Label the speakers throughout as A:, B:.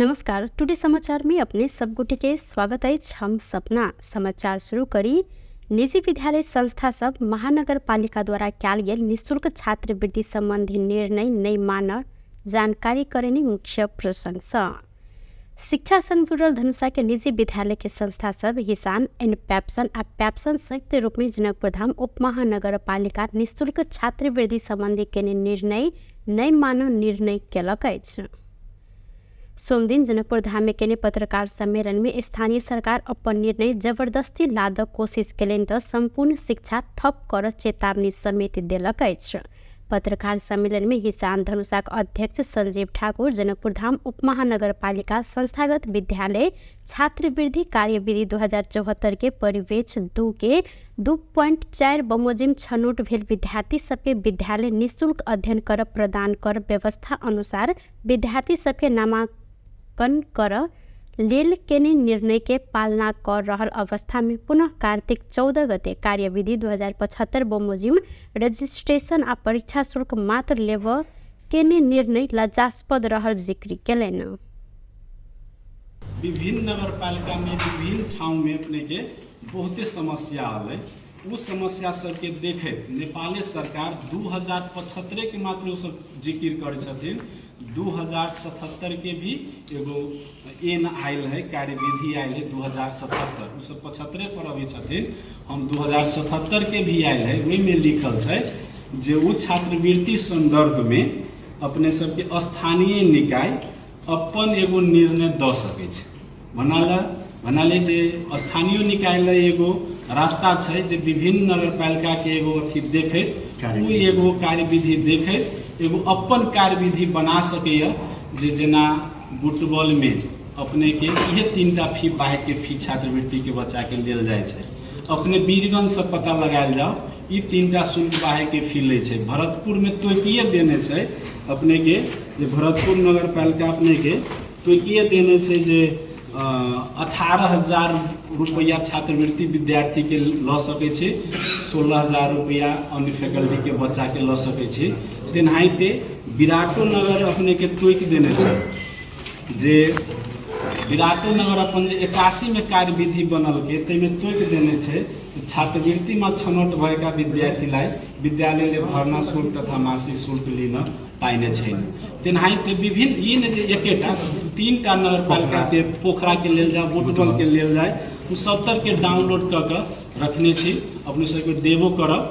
A: नमस्कार। टुडे समाचार में अपने सब गोटे के स्वागत है। हम सपना समाचार शुरू करी। निजी विद्यालय संस्था सब महानगर पालिका द्वारा कैल गेल निःशुल्क छात्रवृत्ति संबंधी निर्णय नहीं मान जानकारी करेनी मुख्य प्रशंसा। शिक्षा संग जुड़ल धनुषा के निजी विद्यालय के संस्था सब हिसान एंड पैप्सन आ पैप्सन संयुक्त रूप में जनकपुर धाम उप महानगर पालिका निःशुल्क छात्रवृत्ति संबंधी के निर्णय नहीं मान निर्णय केलक अछि। सोमदिन जनकपुर धाम में केने पत्रकार सम्मेलन में स्थानीय सरकार अपन निर्णय जबरदस्ती लादक कोशिश केलनि त संपूर्ण शिक्षा ठप कर चेतावनी समेत देलक अछि। पत्रकार सम्मेलन में हिसान धनुषाक अध्यक्ष संजीव ठाकुर जनकपुर धाम उप महानगर पालिका संस्थागत विद्यालय छात्रवृत्ति कार्यविधि 2074 के परिवेश 2 के 2.4 बमोजिम छनौट भेल विद्यार्थी सबके विद्यालय निःशुल्क अध्ययन कर प्रदान कर व्यवस्था अनुसार विद्यार्थी सबके नामांकन कर लेल केने निर्णय के पालना कर रहल अवस्था में पुनः कार्तिक 14 गते कार्यविधि 2075 बमोजिम रजिस्ट्रेशन आ परीक्षा शुल्क मात्र लेव केने निर्णय लज्जास्पद रहल जिक्र केलनि।
B: विभिन्न नगर पालिका में विभिन्न ठाव में अपने के बहुते समस्या आल। उस समस्या सबके देखे नेपाली सरकार 2075 के मात्र सब जिक्र करे छथिन। 2077 के भी एगो एन आयल है, कार्यविधि आयल है 2077। उ सब 75 पर अभी छथिन। हम 2077 के भी आयल है, वही में लिखल है जे उ छात्रवृत्ति संदर्भ में अपने सबके स्थानीय निकाय अपन एगो निर्णय द सके छै। बनाले जे स्थानीय निकाय ले एगो रास्ता छै जे विभिन्न नगरपालिका के एगो अथी देखे उ एगो कार्यविधि देखे एगो अपन कार्यविधि बना सके जे जेना बुटबॉल में अपने के इहे 3टा फी बाहे के फी छात्रवृत्ति के बच्चा के लेल जाय छै। अपने वीरगंज से पता लगायल जाओ ई 3टा शुल्क बाहे के फी ले छै। भरतपुर में तोकिए देने छै अपने के जे भरतपुर नगरपालिका अपने के तोकिए देने छै जे 18,000 रुपया छात्रवृत्ति विद्यार्थी के ल सके छै। 16,000 रुपया अन्य फैकल्टी के बच्चा के ल सके छै। तेनाहिते विराटो नगर अपने के तोक देने छै जे विराटो नगर अपन जे 81 में कार्यविधि बनल के तै में तोक देने छै छात्रवृत्ति में छनौट भएका विद्यार्थीलाई विद्यालय ले भर्ना शुल्क तथा मासिक शुल्क लिन पाइने छैन। तेनाहिते विभिन्न ई ने जे एकेटा 3टा नगरपालिका के पोखरा के लेल जाए बुटबल के लेल जाए उ 70 के डाउनलोड क के रखने छी। अपने सबके देबो करब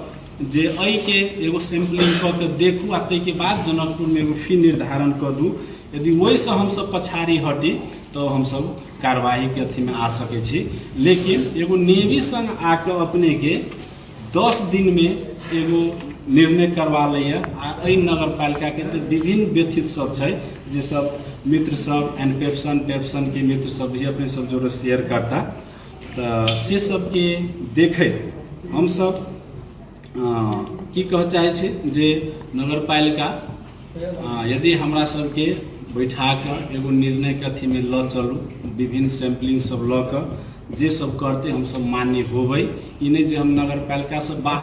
B: जे अई के एगो सैम्पलिंग क के देखू आ तै के बाद जनकपुर में एगो फी निर्धारण कर दू। यदि वही से हम सब पछाड़ी हटी तो हम सब कार्यवाही के अथी में आ सके छी। लेकिन एगो नेवी संग आके अपने के 10 दिन में एगो निर्णय करवा लिया। आ नगरपालिका के तो विभिन्न व्यथित सब छै जे सब मित्र सब एंड पेप्सन के मित्र सब भी अपने सब जो शेयर करता तो से सब के देखे हम सब की कह चाहे छे जे नगरपालिका यदि हमरा सब के बैठा कर एगो निर्णय के अथी में ल चलू विभिन्न सैम्पलिंग सब ल कर जे सब करते हम सब मान्य होबै। ई नहीं जे हम नगरपालिका से बाहर।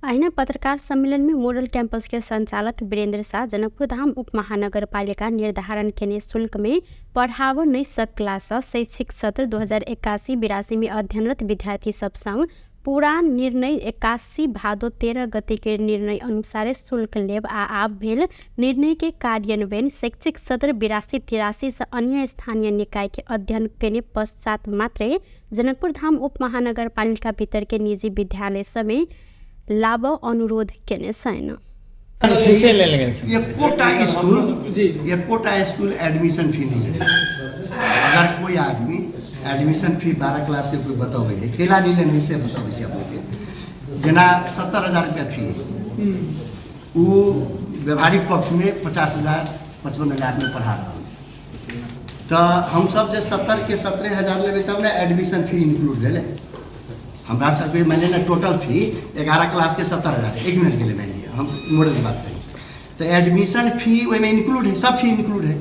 A: आइना पत्रकार सम्मेलन में मॉडल कैंपस के संचालक वीरेंद्र शाह जनकपुर धाम उप महानगर पालिका निर्धारण केने शुल्क में पढ़ाव नहीं सकला से शैक्षिक सत्र 2081-82 में अध्ययनरत विद्यार्थी सब संग पूरा निर्णय 81 भादो 13 गते के निर्णय अनुसार शुल्क लेब आ आब भेल निर्णय के कार्यान्वयन शैक्षिक सत्र 82-83 से अन्य स्थानीय निकाय के अध्ययन केने पश्चात मात्रे जनकपुर धाम उप महानगर पालिका भीतर के निजी विद्यालय समेत लाभ अनुरोध केने छैन।
C: ये कोटा स्कूल एडमिशन फी नहीं ले। अगर कोई आदमी एडमिशन फी 12 क्लास से कोई बतावे है केला नहीं लेने से बतावे से अपने के जना 70,000 रुपया फी है वो व्यवहारिक पक्ष में 50,000-55,000 में पढ़ा रहा तो हम सब जे 70 के 17,000 लेबे तब ना एडमिशन फी इंक्लूड भेले। हमरा सबके मैंने ना टोटल फी 11 क्लास के 70,000 एक मिनट के लिए मान लिया हम मॉडल की बात करें तो एडमिशन फी में इंक्लूड है, सब फी इंक्लूड है।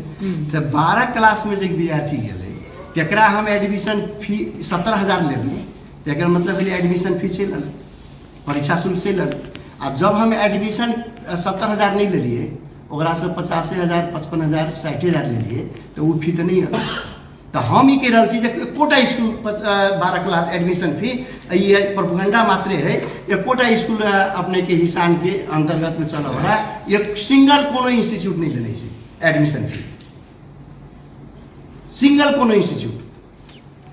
C: तो 12 क्लास में जो विद्यार्थी गए तकरा हम एडमिशन फी 17,000 लेबे तक मतलब एडमिशन फी चल परीक्षा शुल्क चल। अब जब हम एडमिशन 70,000 नहीं ले लिए ओकरा से 85,000 55,000 60,000 ले लिए तो वो फी तो नहीं है। तो हम ही कह रहा छी एकोटा स्कूल 12 क्लास एडमिशन फी ये प्रोपेगेंडा मात्रे है। एकोटा स्कूल अपने के हिसान के अंतर्गत में चल रहा है। एक सिंगल कोनो इंस्टीट्यूट नहीं लेने एडमिशन फी, सिंगल कोनो इंस्टीट्यूट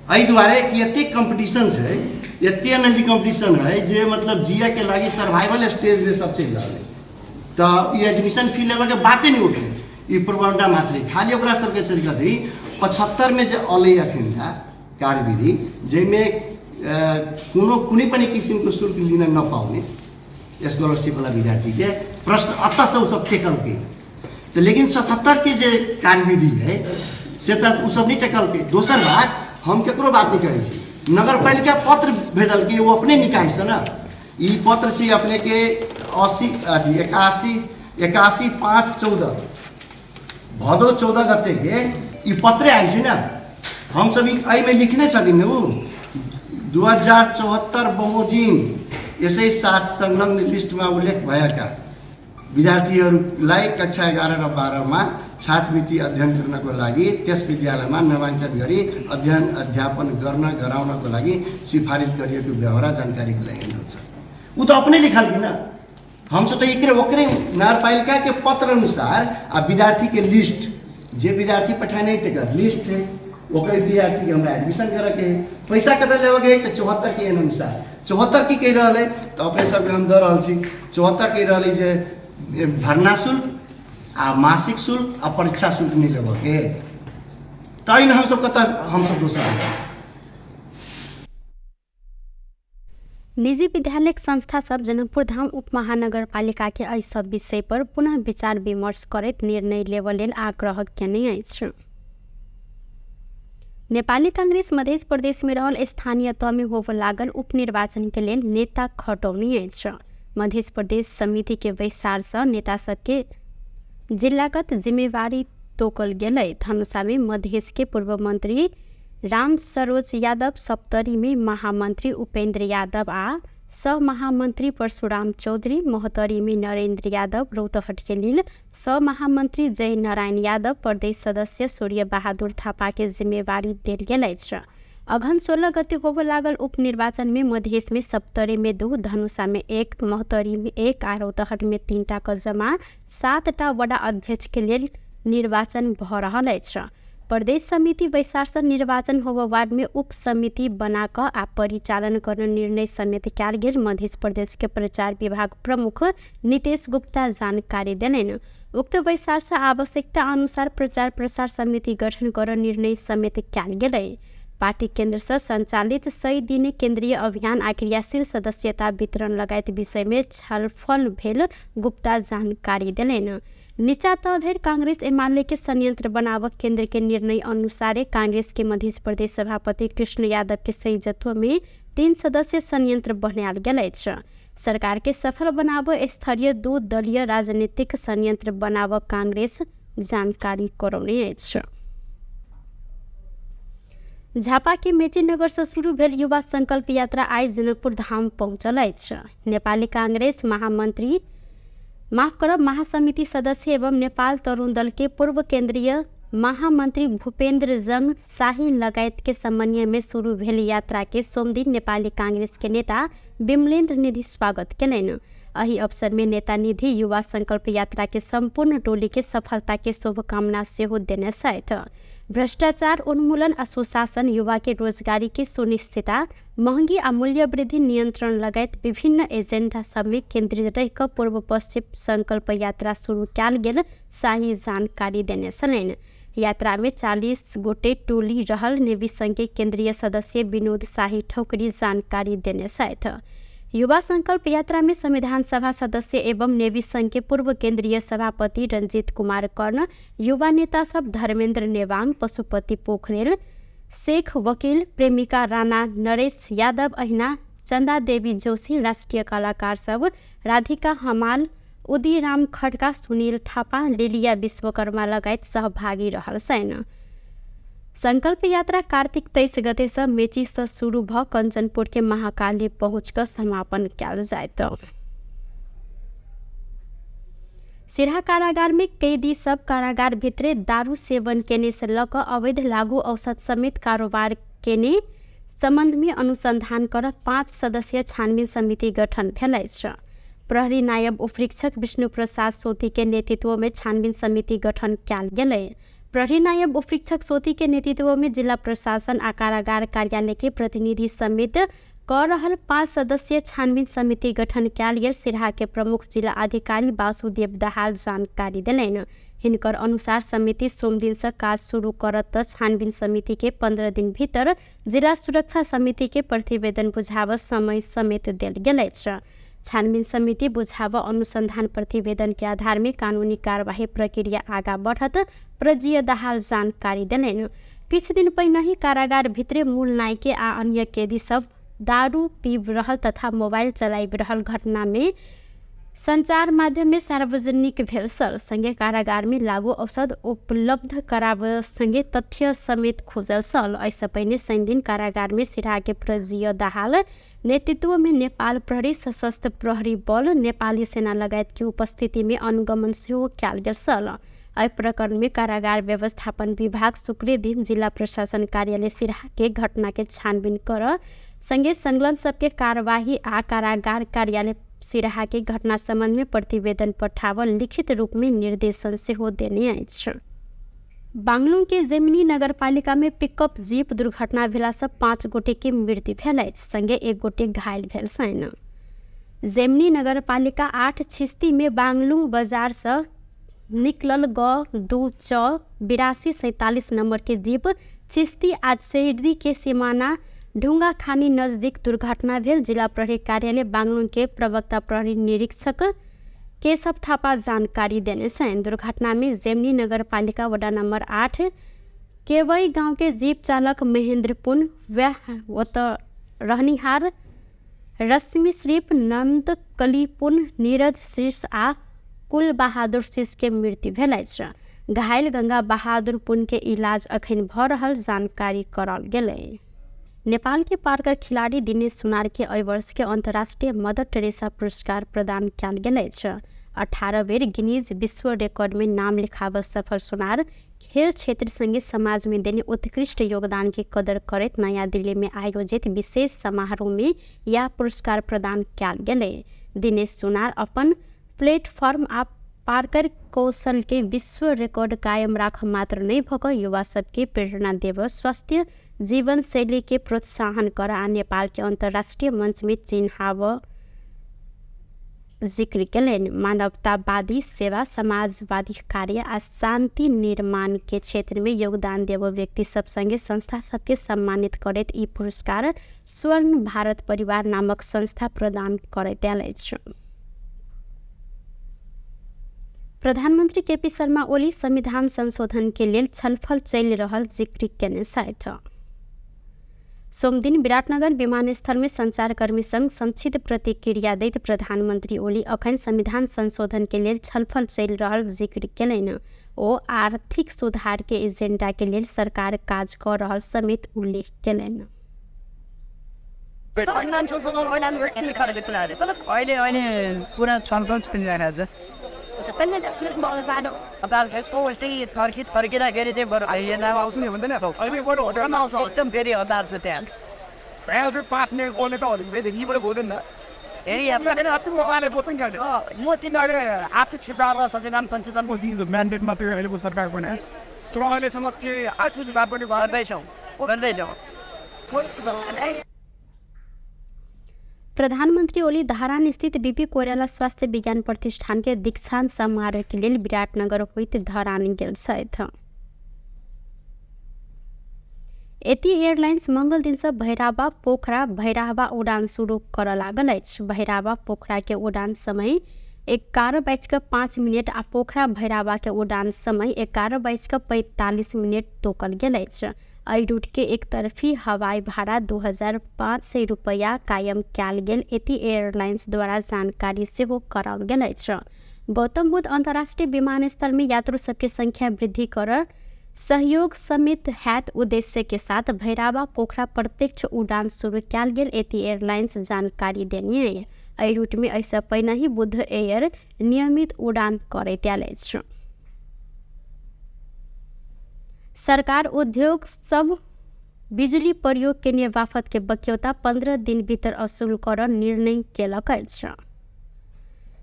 C: एहि दुआरे कि एते कंपटीशन है, एते नदी कंपटीशन है जे मतलब जिया के लागी सर्वाइवल स्टेज में सब चल रहा है। तो ये एडमिशन फी लेवे के बातें नहीं उठे, ये प्रोपेगेंडा मात्रे खाली ओकरा सबके चल गई 75 में जो अल अखन कार्यविधि जिसमें कोनो कुनै पनि किसिमको शुल्क लिन नपाउने स्कॉलरशिप वाला विद्यार्थी के प्रश्न अत से सब टेकल के। तो लेकिन 77 के जो कार्यविधि है से तो सब नहीं टेकल के। दोसर बात हम केकरो बात नहीं कहे छी, नगर पालिका पत्र भेजल के वो अपने निकाय से ना ई पत्र छी अपने के 81/5/14 भदौ 14 गते के ई पत्र आयल छै ना। हम सब में लिखने छथिन उ 2074 बमोजिम यसै साथ संलग्न लिस्ट में उल्लेख भएका विद्यार्थीहरूलाई कक्षा 11 र 12 में छात्रवृत्ति अध्ययन गर्नको लागि त्यस विद्यालयमा नामाङ्कन गरी अध्ययन अध्यापन गराउनको लागि सिफारिस गरिएको व्यवहार जानकारीको लागि हुन्छ। उ तो अपने लिखल कि ना, हम सब तो एकरे ओकरे नगरपालिका के पत्र अनुसार विद्यार्थी के लिस्ट जे विद्यार्थी पठाने थे लिस्ट है ओकर विद्यार्थी के हमरा एडमिशन करे के पैसा कते लेवे के तो 74 के अनुसार 74 की कह रहा है। तो अपने सब हम दे रहा छी 74 कह रहा है जे भरना शुल्क आ मासिक शुल्क आ परीक्षा शुल्क नहीं लेवे के। तैन हम सब कत हम सब दोसर
A: निजी विद्यालय संस्था सब जनकपुर धाम उप महानगर पालिका के एहि सब विषय पर पुनः विचार विमर्श करैत निर्णय लेबऽ लेल आग्रह केने अछि। नेपाली कांग्रेस मध्य प्रदेश में रहल स्थानीय तह में होबऽ लागल उपनिर्वाचन के लेल नेता खटौनी अछि। मध्य प्रदेश समिति के बैसार से नेता सबके जिलागत जिम्मेवारी तोकल गेलै। धनुषा में मधेश के पूर्व मंत्री राम सरोज यादव, सप्तरी में महामंत्री उपेंद्र यादव आ सह महामंत्री परशुराम चौधरी, महोत्तरी में नरेंद्र यादव, रौतहट के लिए सह महामंत्री जय नारायण यादव, प्रदेश सदस्य सूर्य बहादुर थापा के जिम्मेवारी देल गेल अछि। अघन 16 गते होबऽ लागल उपनिर्वाचन में मधेश में सप्तरी में 2, धनुषा में 1, महोत्तरी में 1 आ रौतहट में 3 टा के जमा 7 टा वडा अध्यक्ष के लिए निर्वाचन भ रहल अछि। प्रदेश समिति बैसार से निर्वाचन होबऽ वार्ड में उप समिति बना कर आ परिचालन करने निर्णय समेत कयल गेल। मध्य प्रदेश के प्रचार विभाग प्रमुख नीतेश गुप्ता जानकारी देलनि। उक्त बैसार से आवश्यकता अनुसार प्रचार प्रसार समिति गठन कर निर्णय समेत कयल गेलै। पार्टी केंद्र से संचालित 100 दिने केंद्रीय अभियान आ क्रियाशील सदस्यता वितरण लगायत विषय में छलफल भेल, गुप्ता जानकारी देलनि। नीचा तह धरि कांग्रेस एमाले के संयंत्र बनावक केंद्र के निर्णय अनुसार कांग्रेस के मध्य प्रदेश सभापति कृष्ण यादव के संयोजकत्व में 3 सदस्यीय संयंत्र बनायल गेल अछि। सरकार के सफल बनाव स्तरीय 2 दलीय राजनीतिक संयंत्र बनाव कांग्रेस जानकारी करौने अछि। झापा के मेची नगर से शुरू भेल युवा संकल्प यात्रा आई जनकपुर धाम पहुंचल अछि। नेपाली कांग्रेस महासमिति सदस्य एवं नेपाल तरुण दल के पूर्व केंद्रीय महामंत्री भूपेंद्र जंग शाही लगायत के समन्वय में शुरू भेल यात्रा के सोम दिन नेपाली कांग्रेस के नेता विमलेन्द्र निधि स्वागत केलनि। एहि अवसर में नेता निधि युवा संकल्प यात्रा के संपूर्ण टोली के सफलता के शुभकामना सेहो देने छथि। भ्रष्टाचार उन्मूलन आ सुशासन, युवा के रोजगारी के सुनिश्चितता, महंगी आ मूल्य वृद्धि नियंत्रण लगायत विभिन्न एजेंडा सब में केंद्रित रह कर पूर्व पश्चिम संकल्प यात्रा शुरू कयल गेल शाही जानकारी देने छलनि। यात्रा में 40 गोटे टोली रहल नेवी संघ के केंद्रीय सदस्य विनोद शाही ठोकरी जानकारी देने छथि। युवा संकल्प यात्रा में संविधान सभा सदस्य एवं नेवी संघ के पूर्व केंद्रीय सभापति रंजीत कुमार कर्ण, युवा नेता सब धर्मेंद्र नेवांग, पशुपति पोखरेल, शेख वकील, प्रेमिका राणा, नरेश यादव अहिना, चंदा देवी जोशी, राष्ट्रीय कलाकार सब राधिका हमाल, उदीराम खड्का, सुनील थापा, लिलिया विश्वकर्मा लगायत सहभागी रहल छन्। संकल्प यात्रा कार्तिक 23 गते से मेची से शुरू भ कंचनपुर के महाकाली पहुंच कर समापन कयल जायत। सिराहा कारागार में कैदी सब कारागार भित्रे दारू सेवन केने से लक अवैध लागू औषध समेत कारोबार केने संबंध में अनुसंधान कर 5 सदस्यीय छानबीन समिति गठन भेल छ। प्रहरी नायब उपरीक्षक विष्णु प्रसाद सोती के नेतृत्व में छानबीन समिति गठन कयल गेलै। प्रहरी नायब उपरीक्षक सोती के नेतृत्व में जिला प्रशासन आ कारागार कार्यालय के प्रतिनिधि समेत कर रहल 5 सदस्यीय छानबीन समिति गठन कयल गेल सिराहा के प्रमुख जिला अधिकारी वासुदेव दाहाल जानकारी देलनि। हिनकर अनुसार समिति सोम दिन से काज शुरू करत छानबीन समिति के 15 दिन भीतर जिला सुरक्षा समिति के प्रतिवेदन बुझाव समय समेत देल गेल छ। छानबीन समिति बुझाव अनुसंधान प्रतिवेदन के आधार में कानूनी कार्यवाही प्रक्रिया आगा बढ़त प्रजीय दाहाल जानकारी देलनि। किछ दिन पहिने ही कारागार भित्रे मूल नायके आ अन्य कैदी सब दारू पीब रहल तथा मोबाइल चलाइब रहल घटना में संचार माध्यम में सार्वजनिक भेल सल। संगे कारागार में लागू औषध उपलब्ध कराब संगे तथ्य समेत खोजल सल। ऐसा पहिने शनि दिन कारागार में सिराहा के प्रजीय दाहाल नेतृत्व में नेपाल प्रहरी, सशस्त्र प्रहरी बल, नेपाली सेना लगायत की उपस्थिति में अनुगमन सेहो कयल गेल सल। एहि प्रकरण में कारागार व्यवस्थापन विभाग शुक्र दिन जिला प्रशासन कार्यालय सिराहा के घटना के छानबीन कर संगे संलग्न सबके कार्यवाही आ कारागार कार्यालय सिराहा के घटना संबंध में प्रतिवेदन पठावल लिखित रूप में निर्देशन सेहो देने अछि। बांगलुरु के जेमिनी नगरपालिका में पिकअप जीप दुर्घटना भेला से 5 गोटे के मृत्यु भेल अछि, संगे 1 गोटे घायल भेल छनि। जेमिनी नगरपालिका 8 छिस्ती में बांगलुरु बाजार से निकलल ग 2 नंबर के जीप छिस्ती आज शहरी के सीमाना ढुंगा खानी नजदीक दुर्घटना भेल। जिला प्रहरी कार्यालय बांगलुरु के प्रवक्ता प्रहरी निरीक्षक केशव थापा जानकारी देने छन्। दुर्घटना में जेमिनी नगरपालिका वडा नंबर 8 केवई गांव के जीप चालक महेंद्र पुन रहनिहार रश्मि श्रीप, नंद कलीपुन, नीरज शीर्ष आ कुल बहादुर शीर्ष के मृत्यु भेल अछि। घायल गंगा बहादुर पुन के इलाज अखन भ रहल जानकारी करल गेलै। नेपाल के पार्कर खिलाड़ी दिनेश सुनार के एहि वर्ष के अंतर्राष्ट्रीय मदर टेरेसा पुरस्कार प्रदान कयल गेल अछि। 18 बेर गिनीज विश्व रिकॉर्ड में नाम लिखाव सफल सुनार खेल क्षेत्र संगे समाज में देने उत्कृष्ट योगदान की कदर करत नया दिल्ली में आयोजित विशेष समारोह में यह पुरस्कार प्रदान कयल गेलै। दिनेश सुनार अपन प्लेटफॉर्म आ पार्कर कौशल के विश्व रिकॉर्ड कायम राख मात्र नहीं भक युवा सबके प्रेरणा देव, स्वास्थ्य जीवन शैली के प्रोत्साहन कर आ नेपाल के अंतर्राष्ट्रीय मंच में चिन्हाव जिक्र केलनि। मानवतावादी सेवा, समाजवादी कार्य आ शांति निर्माण के क्षेत्र में योगदान देव व्यक्ति सब संगे संस्था सबके सम्मानित करैत ई पुरस्कार स्वर्ण भारत परिवार नामक संस्था प्रदान करैत अछि। प्रधानमंत्री केपी शर्मा ओली संविधान संशोधन के लिए छलफल चल रहल जिक्र केने छथि। सोम दिन विराटनगर विमानस्थल में संचारकर्मी संग संक्षिप्त प्रतिक्रिया दैत प्रधानमंत्री ओली अखन संविधान संशोधन के लिए छलफल चल रहल जिक्र केलनि। ओ आर्थिक सुधार के एजेंडा के लिए सरकार काज कर रहल समेत उल्लेख केलनि।
D: पूरा छलफल चलिरहेको छ। about his policy target चाहिँ बरु आइएन आउँछ नि हुँदैन त अहिले बरु होटलमा आउँछ एकदम फेरि हतार छ त्यहाँ प्राइभेट पार्टनर बोल्ने त हरिले यहीँबाट बोल्दैन ए यहाँ अति मगाले बोल्दैन गर्छ म तिनीहरू आर्थिक क्षेत्रमा संविधान संशोधनको म्यान्डेट मात्रै अहिलेको सरकारको नै अहिलेसम्म के आर्थिक सुधार पनि गर्दैछौँ।
A: प्रधानमंत्री ओली धरान स्थित बीपी कोइराला स्वास्थ्य विज्ञान प्रतिष्ठान के दीक्षांत समारोह के लिए विराटनगर होइत धरान गेल छथि। एती एयरलाइंस मंगल दिन से भैराबा पोखरा भैराबा उड़ान शुरू कर लागल अछि। भैराबा पोखरा के उड़ान समय 11:05 आ पोखरा भैराबा के उड़ान समय 11:45 तोकल गेल अछि। एहि रूट के एक तरफी हवाई भाड़ा 2500 रुपया कायम कयल गेल एती एयरलाइंस द्वारा जानकारी सेहो कराओल गेल अछि। गौतम बुद्ध अंतर्राष्ट्रीय विमानस्थल में यात्रु सबके संख्या वृद्धि कर सहयोग समेत हैत उद्देश्य के साथ भैरावा पोखरा प्रत्यक्ष उड़ान शुरू कयल गेल एती एयरलाइंस जानकारी देने एहि रूट में ऐसा पहिने ही बुध एयर नियमित उड़ान करैत आयल अछि। सरकार उद्योग सब बिजली प्रयोग के बाफत के बक्यौता 15 दिन भीतर असूल कर निर्णय केलक अछि।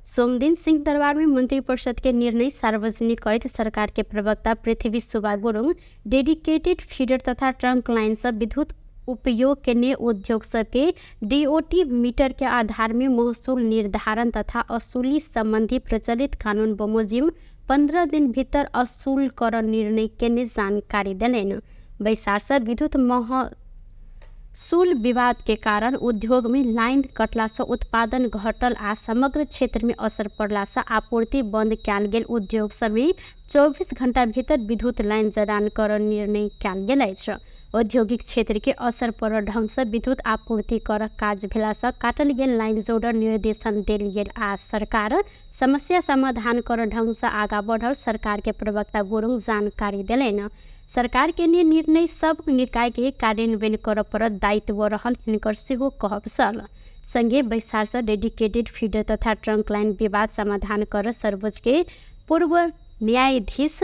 A: सोमदिन सिंह दरबार में मंत्रिपरिषद के निर्णय सार्वजनिक करते सरकार के प्रवक्ता पृथ्वी सुब्बा गुरुङ डेडिकेटेड फीडर तथा ट्रंक लाइन से विद्युत उपयोग के लिए उद्योग सबके डीओटी मीटर के आधार में महसूल निर्धारण तथा असूली संबंधी प्रचलित कानून बमोजिम 15 दिन भीतर असूल कर निर्णय के जानकारी दिलेन। बैसार से विद्युत महसूल विवाद के कारण उद्योग में लाइन कटला से उत्पादन घटल आ समग्र क्षेत्र में असर पड़ला से आपूर्ति बंद कयल गेल उद्योग समेत 24 घंटा भीतर विद्युत लाइन जड़ान कर निर्णय कयल गेल अछि। औद्योगिक क्षेत्र के असर पड़ ढंग से विद्युत आपूर्ति कर काज भेला से काटल गेल लाइन जोड़ निर्देशन देल गेल आ सरकार समस्या समाधान कर ढंग से आगा बढ़ल सरकार के प्रवक्ता गुरुङ जानकारी दिलेन। सरकार के निर्णय सब निकाय के कार्यान्वयन कर पर दायित्व रहल हिनकर सेहो कहब छल। संगे बैसार से डेडिकेटेड फीडर तथा ट्रंक लाइन विवाद समाधान कर सर्वोच्च के पूर्व न्यायाधीश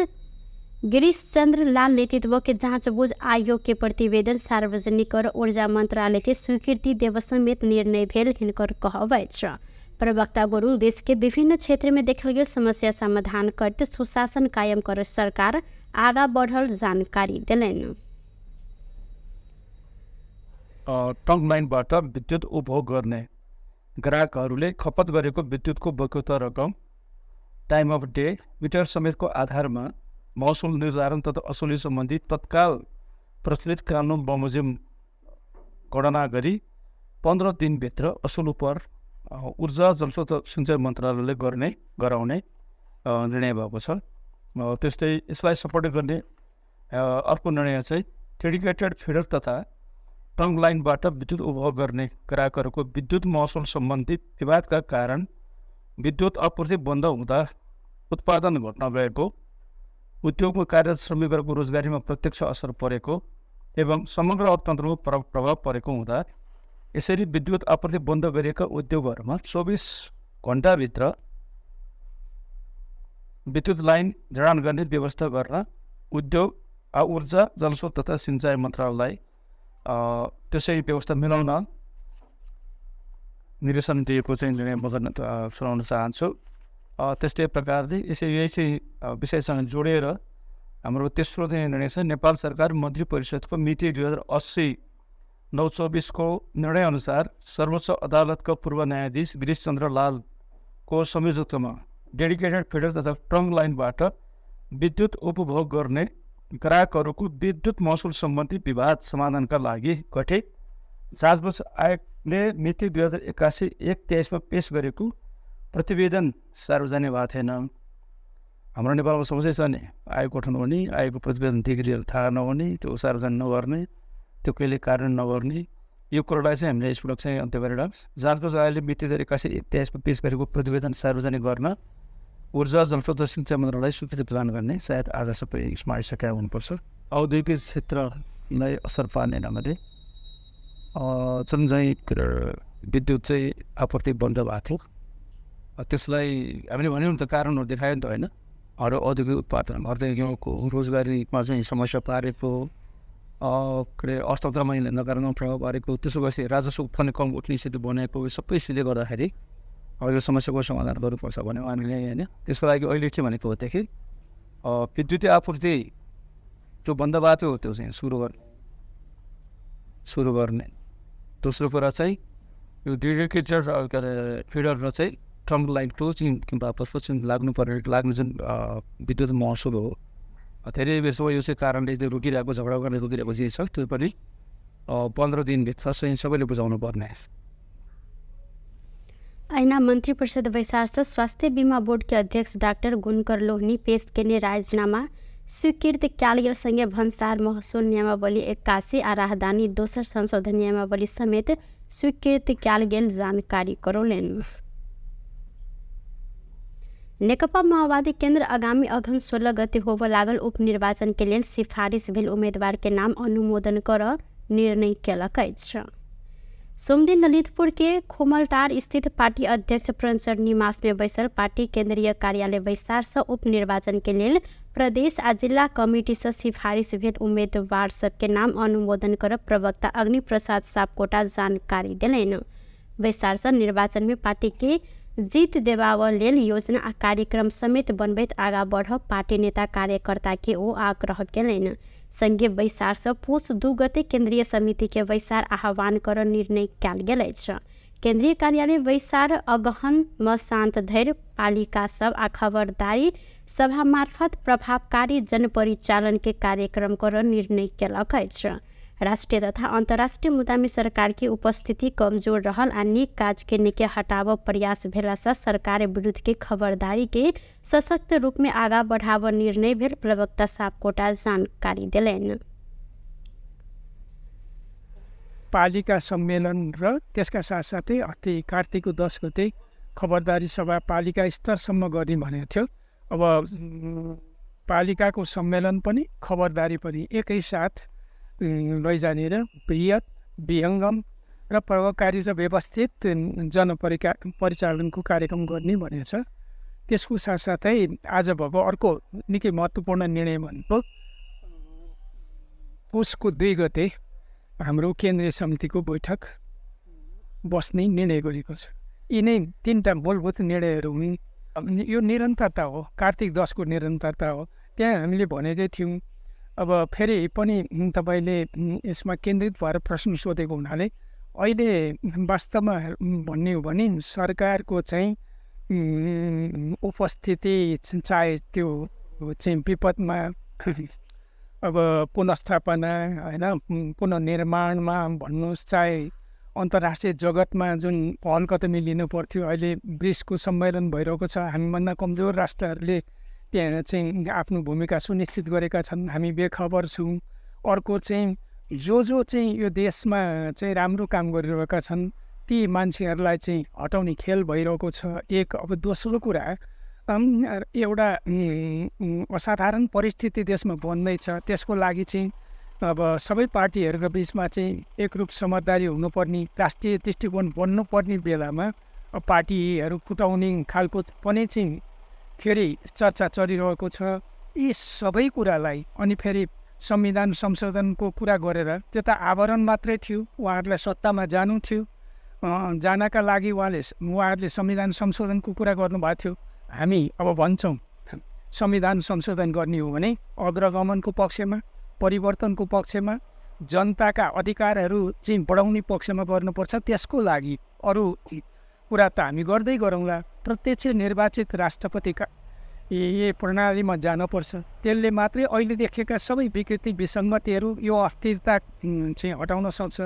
A: गिरीश चंद्र लाल नेतृत्व के जांच-बूझ आयोग के प्रतिवेदन सार्वजनिक कर ऊर्जा मंत्रालय के स्वीकृति देव समेत निर्णय भेल हिनकर कहब अछि। प्रवक्ता गुरुङ देश के विभिन्न क्षेत्र में देखल गेल समस्या समाधान करते सुशासन कायम कर सरकार आगा बढ़ल जानकारी दिलेन।
E: ट्रंक लाइनबाट विद्युत उपभोग गर्ने ग्राहकहरूले खपत गरेको विद्युतको बक्यौता रकम टाइम अफ डे मिटर समेतको आधारमा महसुल निर्धारण तथा असुली सम्बन्धी तत्काल प्रचलित कानुन बमोजिम गणना गरी 15 दिनभित्र असुल पर ऊर्जा जलस्रोत सिंचाइ मन्त्रालयले गराउने निर्णय भएको छ। त्यस्तै यसलाई सपोर्ट गर्ने अर्को निर्णय चाहिँ डेडिकेटेड फिडर तथा ट्रंक लाइनबाट विद्युत उपभोग गर्ने ग्राहकहरूको विद्युत महसुल सम्बन्धी विवादका कारण विद्युत आपूर्ति बन्द हुँदा उत्पादन घट्न गएको, उद्योगमा कार्यरत श्रमिकहरूको रोजगारीमा प्रत्यक्ष असर परेको एवं समग्र अर्थतन्त्रमा प्रभाव परेको हुँदा यसरी विद्युत आपूर्ति बन्द गरिएका उद्योगहरूमा 24 घण्टाभित्र विद्युत लाइन जडान गर्ने व्यवस्था गर्न उद्योग ऊर्जा जलस्रोत तथा सिंचाइ मन्त्रालयलाई त्यसै व्यवस्था मिलाउन निर्देशन दिएको चाहिँ निर्णय म गर्न सुनाउन चाहन्छु। त्यस्तै प्रकारले यही चाहिँ विषयसँग जोडेर हाम्रो तेस्रो निर्णय छ नेपाल सरकार मन्त्री परिषदको मिति 2080/9/24 को निर्णय अनुसार सर्वोच्च अदालतका पूर्व न्यायाधीश गिरीश चन्द्र लालको संयोजकत्वमा डेडिकेटेड फिडर तथा ट्रंक लाइनबाट विद्युत उपभोग गर्ने ग्राहकहरूको विद्युत महसुल सम्बन्धी विवाद समाधानका लागि गठित जाँचबुझ आयोगले मिति 2081/1/23 मा पेश गरेको प्रतिवेदन सार्वजनिक भएको थिएन। हाम्रो नेपालमा समस्या छ नि, आयोग गठन हुने, आयोगको प्रतिवेदन डिग्रीहरू थाहा नहुने, त्यो सार्वजनिक नगर्ने, त्यो कहिले कार्यान्वयन नगर्ने, यो कुरालाई चाहिँ हामीले यसपटक चाहिँ अन्त्य गरेर जाँचबुझ आयोगले मिति 2081/23 मा पेश गरेको प्रतिवेदन सार्वजनिक गर्न ऊर्जा जलस्रोत सिंचाइ मन्त्रालयलाई स्वीकृति प्रदान गर्ने सायद आज सबै यसमा आइसकेका हुनुपर्छ। औद्योगिक क्षेत्रलाई असर पार्ने ढङ्गले जुन चाहिँ विद्युत चाहिँ आपूर्ति बन्द भएको थियो त्यसलाई हामीले भन्यौँ त कारणहरू देखायो नि त होइन। अरू औद्योगिक उत्पादन अर्धको रोजगारीमा चाहिँ समस्या पारेको, अर्थतन्त्रमा नकारात्मक प्रभाव पारेको, त्यसो गएपछि राजस्व उत्पन्न कम उठ्ने स्थिति बनेको, सबै स्थितिले गर्दाखेरि अब यो समस्याको समाधान गर्नुपर्छ भन्यो हामीले होइन। त्यसको लागि अहिले चाहिँ भनेको होदेखि विद्युतीय आपूर्ति जो बन्द भएको थियो त्यो चाहिँ सुरु गर्ने। दोस्रो कुरा चाहिँ यो डेडिकेटेड फिडर र चाहिँ ट्रंक लाइनको चाहिँ वापस लाग्ने जुन विद्युत महसुल हो, धेरै बेरसम्म यो चाहिँ कारणले रोकिरहेको, झगडा गर्ने रोकिरहेको चिज छ, त्यो पनि 15 दिनभित्र चाहिँ सबैले बुझाउनु पर्ने।
A: ऐना मंत्री परिषद वैसार से स्वास्थ्य बीमा बोर्ड के अध्यक्ष डॉक्टर गुणकर लोहनी पेश के राजीनामा स्वीकृत कयल गेल संगे भन्सार महसुल नियमावली 81 आ राहदानी दोसर संशोधन नियमावली समेत स्वीकृत कयल गेल जानकारी करौलेन। नेकपा माओवादी केन्द्र आगामी अघन 16 गते होब लागल उपनिर्वाचन के लेल सिफारिश भेल उम्मीदवार के नाम अनुमोदन कर निर्णय केलक अछि। सोमदिन ललितपुर के खोमलटार स्थित पार्टी अध्यक्ष प्रणचर निवास में बैसल पार्टी केंद्रीय कार्यालय बैसार से उपनिर्वाचन के लेल प्रदेश आ जिला कमिटी से सिफारिश भेल उम्मीदवार सबके नाम अनुमोदन कर प्रवक्ता अग्नि प्रसाद सापकोटा जानकारी दिलैन। बैसार से निर्वाचन में पार्टी के जीत देबाव लेल योजना आ कार्यक्रम समेत बनबैत आगा बढ़ब पार्टी नेता कार्यकर्ता के ओ आग्रह केलैन। संघीय बैसार से पुष 2 गते केंद्रीय समिति के बैसार आह्वान कर निर्णय कयल गेल अछि। केंद्रीय कार्यालय बैसार अगहन म शांत धैर्य पालिका सब आ खबरदारी सभा मार्फत प्रभावकारी जन परिचालन के कार्यक्रम कर निर्णय केलक अछि। राष्ट्रीय तथा अंतर्राष्ट्रीय मुद्दा में सरकार की उपस्थिति कमजोर रहल आ नीक काज के निके हटाव प्रयास भेला से सरकार विरुद्ध के खबरदारी के सशक्त रूप में आगा बढ़ाव निर्णय भेल प्रवक्ता सापकोटा जानकारी दिलैन।
F: पालिका सम्मेलन र त्यसका साथसाथै अस्ति कार्तिकको 10 गते खबरदारी सभा पालिका स्तरसम्म गर्ने भनेको थियो। अब पालिकाको सम्मेलन पनि खबरदारी पनि एकैसाथ लैजाने र बृहत विहङ्गम र प्रभावकारी र व्यवस्थित परिचालनको कार्यक्रम गर्ने भनेको छ। त्यसको साथसाथै आज भएको अर्को निकै महत्त्वपूर्ण निर्णय भनेको पुसको 2 गते हाम्रो केन्द्रीय समितिको बैठक बस्ने निर्णय गरेको छ। यिनै 3टा मूलभूत निर्णयहरू हुन्। यो निरन्तरता हो, कार्तिक 10 को निरन्तरता हो। त्यहाँ हामीले भनेकै थियौँ। अब फेरि पनि तपाईँले यसमा केन्द्रित भएर प्रश्न सोधेको हुनाले अहिले वास्तवमा भन्ने हो भने सरकारको चाहिँ उपस्थिति चाहे त्यो चाहिँ विपदमा अब पुनर्स्थापना होइन पुनर्निर्माणमा भन्नुहोस्, चाहे अन्तर्राष्ट्रिय जगतमा जुन पहल कदमी लिनु पर्थ्यो, अहिले ब्रिक्सको सम्मेलन भइरहेको छ। हामीभन्दा कमजोर राष्ट्रहरूले त्यहाँ चाहिँ आफ्नो भूमिका सुनिश्चित गरेका छन्। हामी बेखबर छौँ। अर्को चाहिँ जो चाहिँ यो देशमा चाहिँ राम्रो काम गरिरहेका छन् ती मान्छेहरूलाई चाहिँ हटाउने खेल भइरहेको छ। एक अब दोस्रो कुरा एउटा असाधारण परिस्थिति देशमा बन्दैछ। त्यसको लागि चाहिँ अब सबै पार्टीहरूको बिचमा चाहिँ एकरूप समझदारी हुनुपर्ने, राष्ट्रिय दृष्टिकोण बन्नुपर्ने बेलामा पार्टीहरू फुटाउने खालको पनि चाहिँ फेरि चर्चा चलिरहेको छ। यी सबै कुरालाई अनि फेरि संविधान संशोधनको कुरा गरेर त्यो त आवरण मात्रै थियो। उहाँहरूलाई सत्तामा जानु थियो, जानका लागि उहाँहरूले संविधान संशोधनको कुरा गर्नुभएको थियो। हामी अब भन्छौँ संविधान संशोधन गर्ने हो भने अग्रगमनको पक्षमा, परिवर्तनको पक्षमा, जनताका अधिकारहरू चाहिँ बढाउने पक्षमा गर्नुपर्छ। त्यसको लागि अरू कुरा त हामी गर्दै गरौँला। प्रत्यक्ष निर्वाचित राष्ट्रपतिका ये प्रणालीमा जानुपर्छ। त्यसले मात्रै अहिले देखेका सबै विकृति विसङ्गतिहरू यो अस्थिरता चाहिँ हटाउन सक्छ।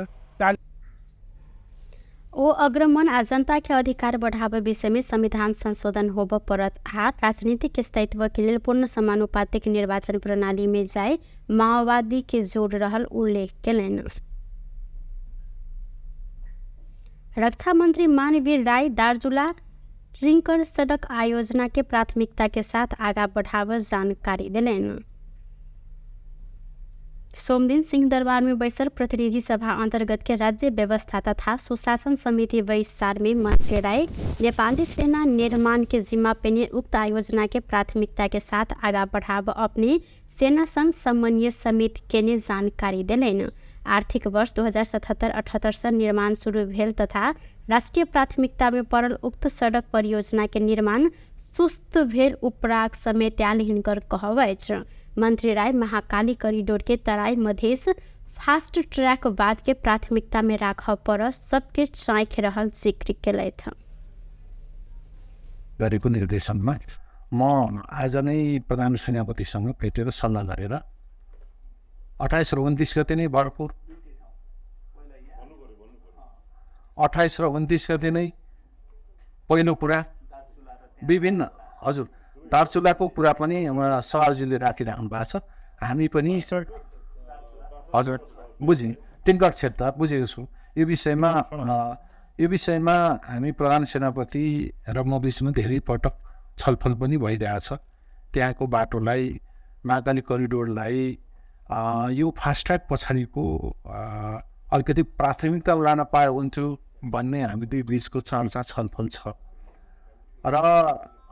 A: ओ अग्रमन आ जनता के अधिकार बढ़ावे विषय में संविधान संशोधन होब पड़त आ राजनीतिक स्थायित्व के लिए पूर्ण समानुपातिक निर्वाचन प्रणाली में जाए माओवादी के जोड़ रहल उल्लेख केलैन। रक्षा मंत्री मानवीर राय दार्चुला रिंकर सड़क आयोजना के प्राथमिकता के साथ आगा बढ़ाव जानकारी दिलैन। सोमदिन सिंहदरबार में बैसल प्रतिनिधि सभा अंतर्गत के राज्य व्यवस्था तथा सुशासन समिति बैसार में मंत्री राय नेपाली सेना निर्माण के जिम्मा पेने उक्त आयोजना के प्राथमिकता के साथ आगा बढ़ाव अपने सेना संघ समन्वय समिति के ने जानकारी दिलैन। आर्थिक वर्ष 2077-78 से निर्माण शुरू भेल तथा राष्ट्रीय प्राथमिकता में पड़ल उक्त सड़क परियोजना के निर्माण सुस्त भेल उपराग समेत हिनकर कहब। मंत्री राय महाकाली कॉरिडोर के तराई मधेश फास्ट ट्रैक बाद के प्राथमिकता में राखब पर सबके चाँख रहल जिक्र केलैथ।
G: गरेको निर्देशनमा म आज नै प्रधान सेनापतिसँग भेटेर सल्लाह गरेर 28 र 29 गते नै भरपुर 28 र 29 गते नै पहिलो कुरा विभिन्न हजुर दार्चुलाको कुरा पनि सवालजीले राखिराख्नु भएको छ। हामी पनि हजुर बुझेँ टिन्कट क्षेत्र बुझेको छु। यो विषयमा हामी प्रधान सेनापति र म बिचमा धेरै पटक छलफल पनि भइरहेछ। त्यहाँको बाटोलाई महाकाली करिडोरलाई यो फास्ट ट्र्याक पछाडिको अलिकति प्राथमिकता लान पाए हुन्थ्यो भन्ने हामी दुई बिचको चर्चा छलफल छ। र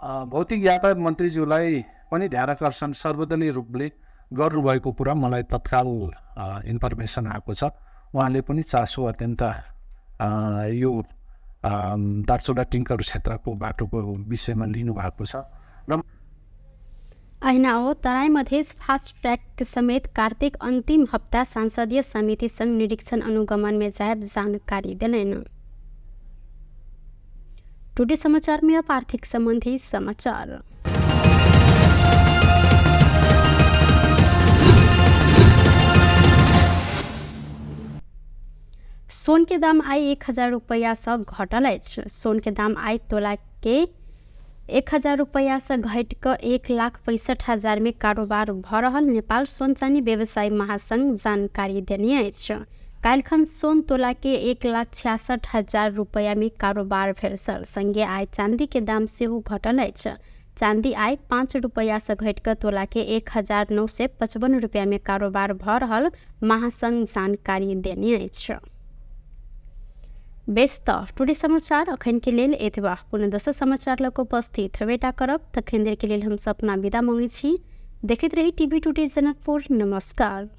G: भौतिक यातायात मन्त्रीज्यूलाई पनि ध्यानाकर्षण सर्वदलीय रूपले गर्नुभएको कुरा मलाई तत्काल इन्फर्मेसन आएको छ। उहाँले पनि चासो अत्यन्त यो दार्चुला टिङ्कर क्षेत्रको बाटोको विषयमा लिनुभएको छ। र
A: ऐना हो तराई मधेस फास्ट ट्रैक समेत कार्तिक अंतिम हफ्ता सांसदीय समिति संघ निरीक्षण अनुगमन में जायब जानकारी दिलेन। टुडे समाचार में अब आर्थिक संबंधी समाचार। सोन के दाम आई 1000 रुपया से घटल। सोन के दाम आई तोला के 1000 रुपया से घट कर 1,65,000 में कारोबार भ रहल नेपाल सोन चानी व्यवसायी महासंघ जानकारी देने। काल्खन सोन तोला के 1,66,000 रुपया में कारोबार भेल। संगे आय चांदी के दाम से घटल। चांदी आय 5 रुपया से घट कर तोला के 1,955 रुपया में कारोबार भ रहल महासंघ जानकारी देने। बेस्त टुडे समाचार अखन के लेल एतबा। पुनः दोसर समाचार लग उपस्थित हेबेटा करब। तखन देर के लेल हम सपना विदा मांगे छी। देखते रही टीवी टुडे जनकपुर। नमस्कार।